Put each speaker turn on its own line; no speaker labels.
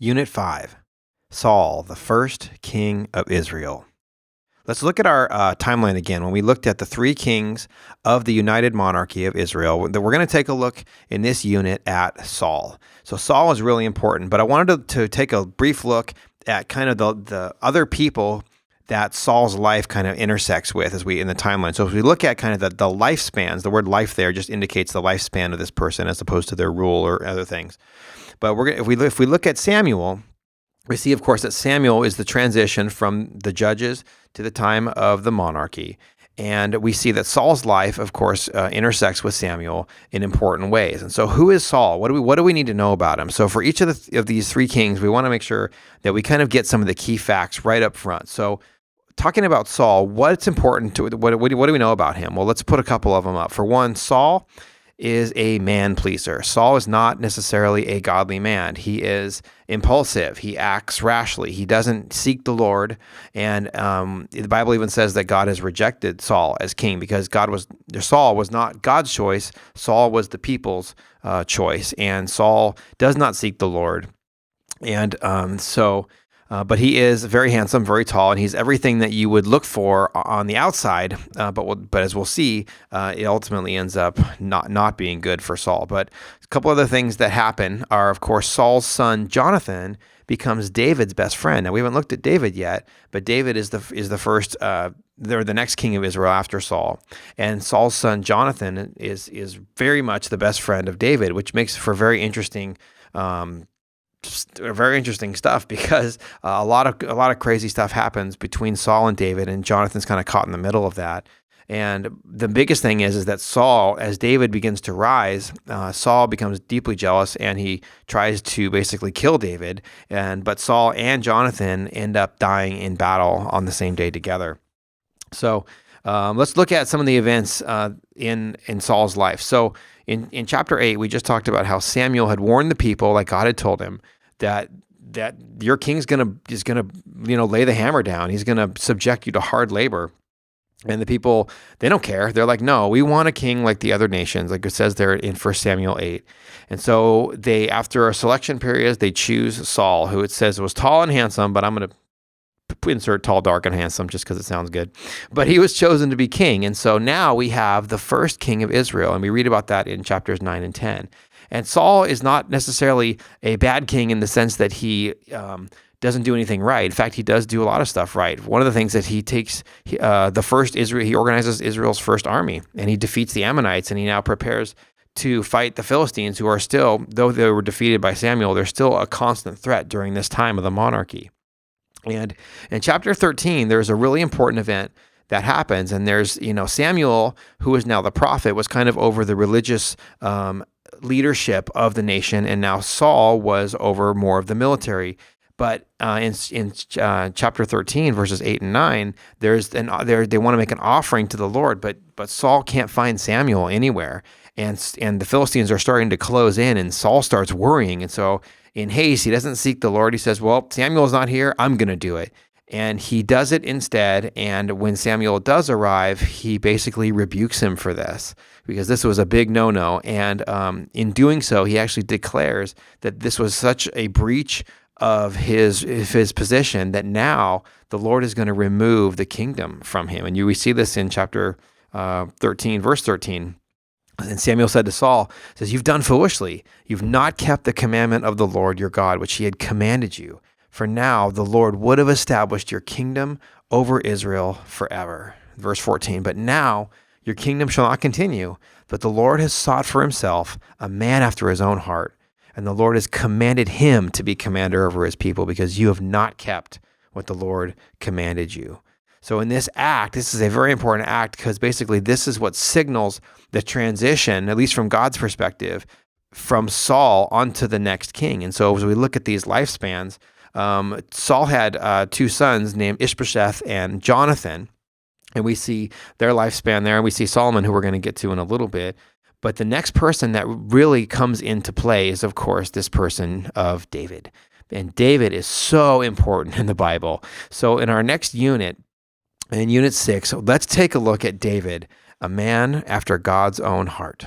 Unit 5, Saul, the first king of Israel. Let's look at our timeline again. When we looked at the three kings of the united monarchy of Israel, we're going to take a look in this unit at Saul. So Saul is really important, but I wanted to take a brief look at kind of the other people that Saul's life kind of intersects with in the timeline. So if we look at kind of the lifespans, the word life there just indicates the lifespan of this person as opposed to their rule or other things. But if we look at Samuel, we see, of course, that Samuel is the transition from the judges to the time of the monarchy. And we see that Saul's life, of course, intersects with Samuel in important ways. And so who is Saul? What do we need to know about him? So for each of these three kings, we want to make sure that we kind of get some of the key facts right up front. So talking about Saul, what's important to what do we know about him? Well, let's put a couple of them up. For one, Saul is a man pleaser. Saul is not necessarily a godly man. He is impulsive. He acts rashly. He doesn't seek the Lord. And the Bible even says that God has rejected Saul as king because Saul was not God's choice. Saul was the people's choice. And Saul does not seek the Lord. And but he is very handsome, very tall, and he's everything that you would look for on the outside. But as we'll see, it ultimately ends up not being good for Saul. But a couple other things that happen are, of course, Saul's son Jonathan becomes David's best friend. Now we haven't looked at David yet, but David is the first. They're the next king of Israel after Saul, and Saul's son Jonathan is very much the best friend of David, which makes for very interesting stuff because a lot of crazy stuff happens between Saul and David, and Jonathan's kind of caught in the middle of that. And the biggest thing is that Saul, as David begins to rise, Saul becomes deeply jealous, and he tries to basically kill David. But Saul and Jonathan end up dying in battle on the same day together. So let's look at some of the events in Saul's life. So in chapter 8, we just talked about how Samuel had warned the people, like God had told him, that your king's is gonna lay the hammer down. He's gonna subject you to hard labor. And the people, they don't care. They're like, no, we want a king like the other nations, like it says there in 1 Samuel 8. And so they, after a selection period, they choose Saul, who it says was tall and handsome, but I'm going to insert tall, dark, and handsome just because it sounds good. But he was chosen to be king. And so now we have the first king of Israel, and we read about that in chapters 9 and 10. And Saul is not necessarily a bad king in the sense that he doesn't do anything right. In fact, he does do a lot of stuff right. One of the things that he takes, he organizes Israel's first army, and he defeats the Ammonites, and he now prepares to fight the Philistines, who are still, though they were defeated by Samuel, they're still a constant threat during this time of the monarchy. And in chapter 13, there's a really important event that happens, and there's, Samuel, who is now the prophet, was kind of over the religious leadership of the nation, and now Saul was over more of the military. But in chapter 13, verses 8 and 9, they want to make an offering to the Lord, but Saul can't find Samuel anywhere, and the Philistines are starting to close in, and Saul starts worrying, and so in haste, he doesn't seek the Lord. He says, well, Samuel's not here, I'm going to do it. And he does it instead, and when Samuel does arrive, he basically rebukes him for this, because this was a big no-no. And in doing so, he actually declares that this was such a breach of his position that now the Lord is going to remove the kingdom from him. And we see this in chapter 13, verse 13. And Samuel said to Saul, says, "You've done foolishly. You've not kept the commandment of the Lord your God, which he had commanded you. For now the Lord would have established your kingdom over Israel forever." Verse 14, "But now your kingdom shall not continue, but the Lord has sought for himself a man after his own heart, and the Lord has commanded him to be commander over his people, because you have not kept what the Lord commanded you." So in this act, this is a very important act, because basically this is what signals the transition, at least from God's perspective, from Saul onto the next king. And so as we look at these lifespans, Saul had two sons named Ishbosheth and Jonathan, and we see their lifespan there, and we see Solomon, who we're going to get to in a little bit. But the next person that really comes into play is, of course, this person of David. And David is so important in the Bible. So in our next unit, in Unit 6, let's take a look at David, a man after God's own heart.